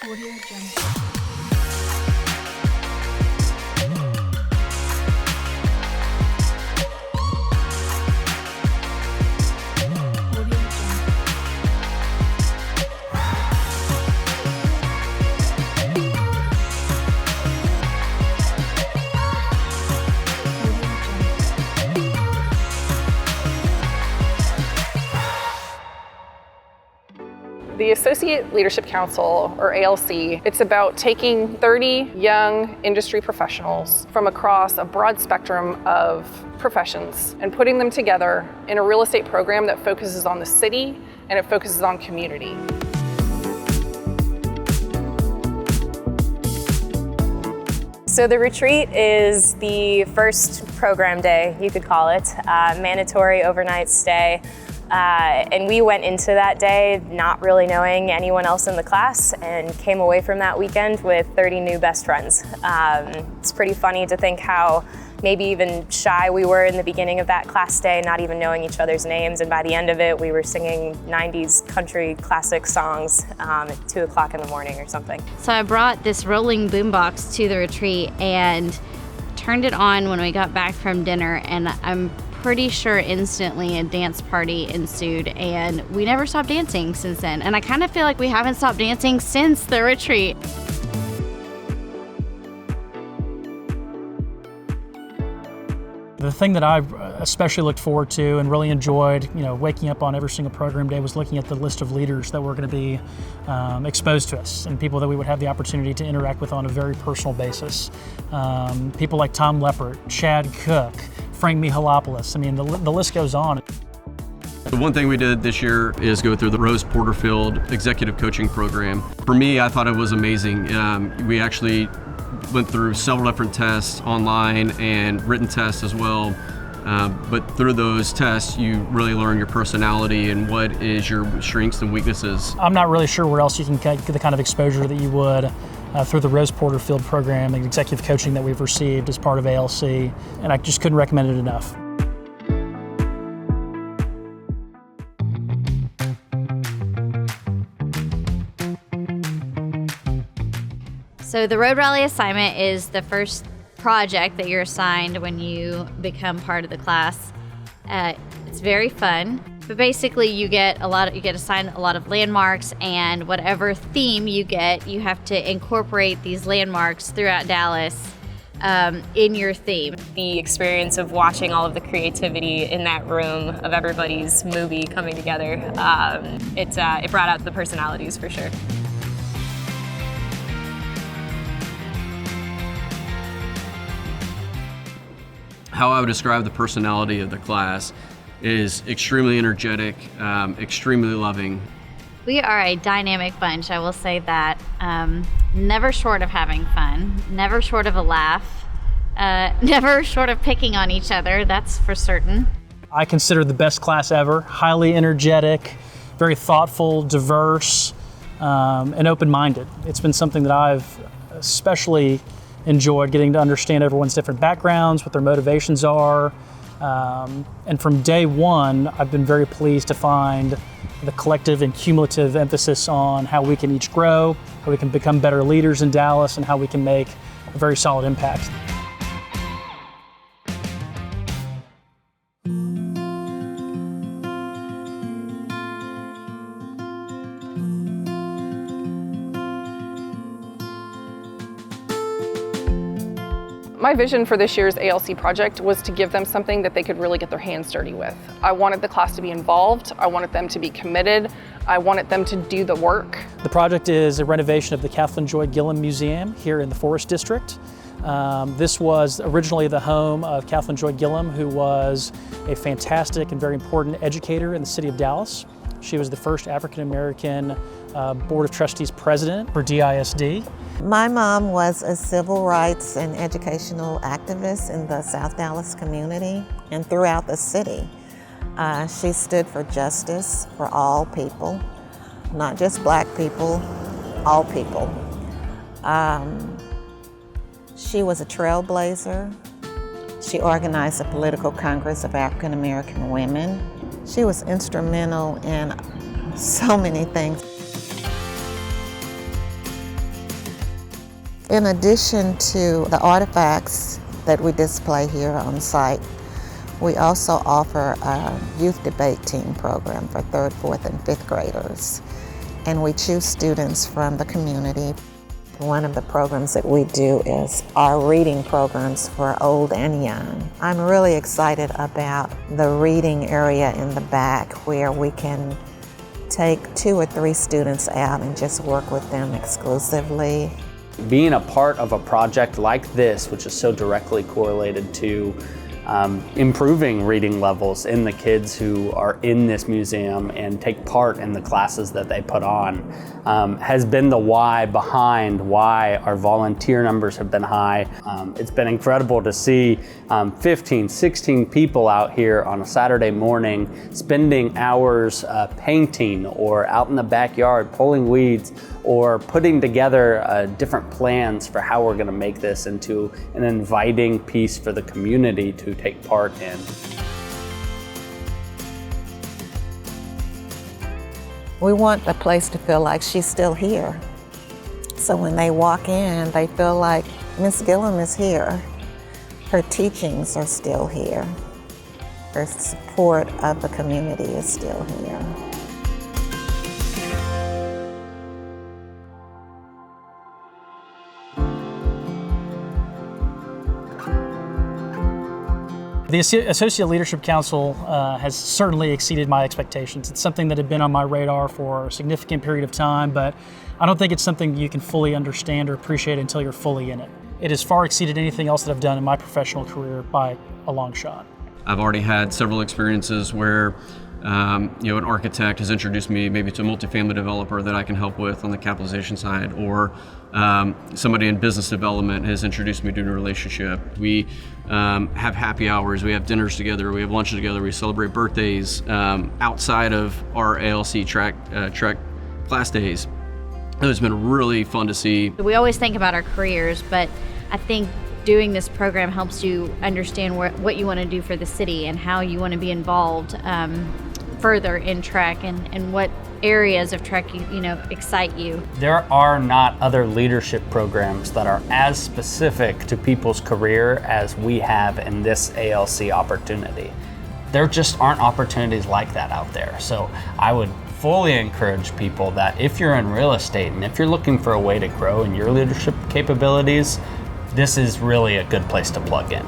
Audio Jungle. The Associate Leadership Council, or ALC, it's about taking 30 young industry professionals from across a broad spectrum of professions and putting them together in a real estate program that focuses on the city and it focuses on community. So the retreat is the first program day, you could call it, mandatory overnight stay. And we went into that day not really knowing anyone else in the class and came away from that weekend with 30 new best friends. It's pretty funny to think how maybe even shy we were in the beginning of that class day, not even knowing each other's names. And by the end of it, we were singing 90s country classic songs at 2 o'clock in the morning or something. So I brought this rolling boombox to the retreat and turned it on when we got back from dinner, and I'm pretty sure instantly a dance party ensued, and we never stopped dancing since then. And I kind of feel like we haven't stopped dancing since the retreat. The thing that I especially looked forward to and really enjoyed, waking up on every single program day was looking at the list of leaders that were going to be exposed to us and people that we would have the opportunity to interact with on a very personal basis. People like Tom Leppert, Chad Cook, Frank Mihalopoulos. I mean, the list goes on. The one thing we did this year is go through the Rose Porterfield Executive Coaching Program. For me, I thought it was amazing. We actually went through several different tests online and written tests as well. But through those tests, you really learn your personality and what is your strengths and weaknesses. I'm not really sure where else you can get the kind of exposure that you would through the Rose Porterfield program and executive coaching that we've received as part of ALC, and I just couldn't recommend it enough. So the Road Rally assignment is the first project that you're assigned when you become part of the class. It's very fun, but basically you get assigned a lot of landmarks, and whatever theme you get, you have to incorporate these landmarks throughout Dallas in your theme. The experience of watching all of the creativity in that room of everybody's movie coming together, it brought out the personalities for sure. How I would describe the personality of the class is extremely energetic, extremely loving. We are a dynamic bunch, I will say that. Never short of having fun, never short of a laugh, never short of picking on each other, that's for certain. I consider the best class ever, highly energetic, very thoughtful, diverse, and open-minded. It's been something that I've especially enjoyed, getting to understand everyone's different backgrounds, what their motivations are. And from day one, I've been very pleased to find the collective and cumulative emphasis on how we can each grow, how we can become better leaders in Dallas, and how we can make a very solid impact. My vision for this year's ALC project was to give them something that they could really get their hands dirty with. I wanted the class to be involved, I wanted them to be committed, I wanted them to do the work. The project is a renovation of the Kathleen Joy Gillum Museum here in the Forest District. This was originally the home of Kathleen Joy Gillum, who was a fantastic and very important educator in the city of Dallas. She was the first African-American Board of Trustees president for DISD. My mom was a civil rights and educational activist in the South Dallas community and throughout the city. She stood for justice for all people, not just black people, all people. She was a trailblazer. She organized the Political Congress of African American Women. She was instrumental in so many things. In addition to the artifacts that we display here on site, we also offer a youth debate team program for 3rd, 4th, and 5th graders. And we choose students from the community. One of the programs that we do is our reading programs for old and young. I'm really excited about the reading area in the back where we can take 2 or 3 students out and just work with them exclusively. Being a part of a project like this, which is so directly correlated to improving reading levels in the kids who are in this museum and take part in the classes that they put on, has been the why behind why our volunteer numbers have been high. It's been incredible to see 15, 16 people out here on a Saturday morning spending hours painting or out in the backyard pulling weeds or putting together different plans for how we're going to make this into an inviting piece for the community to take part in. We want the place to feel like she's still here. So when they walk in, they feel like Miss Gillum is here. Her teachings are still here. Her support of the community is still here. The Associate Leadership Council has certainly exceeded my expectations. It's something that had been on my radar for a significant period of time, but I don't think it's something you can fully understand or appreciate until you're fully in it. It has far exceeded anything else that I've done in my professional career by a long shot. I've already had several experiences where an architect has introduced me maybe to a multifamily developer that I can help with on the capitalization side, or somebody in business development has introduced me to a relationship. We have happy hours, we have dinners together, we have lunch together, we celebrate birthdays outside of our ALC track class days. It's been really fun to see. We always think about our careers, but I think doing this program helps you understand what you want to do for the city and how you want to be involved further in track and what areas of track excite you. There are not other leadership programs that are as specific to people's career as we have in this ALC opportunity. There just aren't opportunities like that out there. So I would fully encourage people that if you're in real estate and if you're looking for a way to grow in your leadership capabilities, this is really a good place to plug in.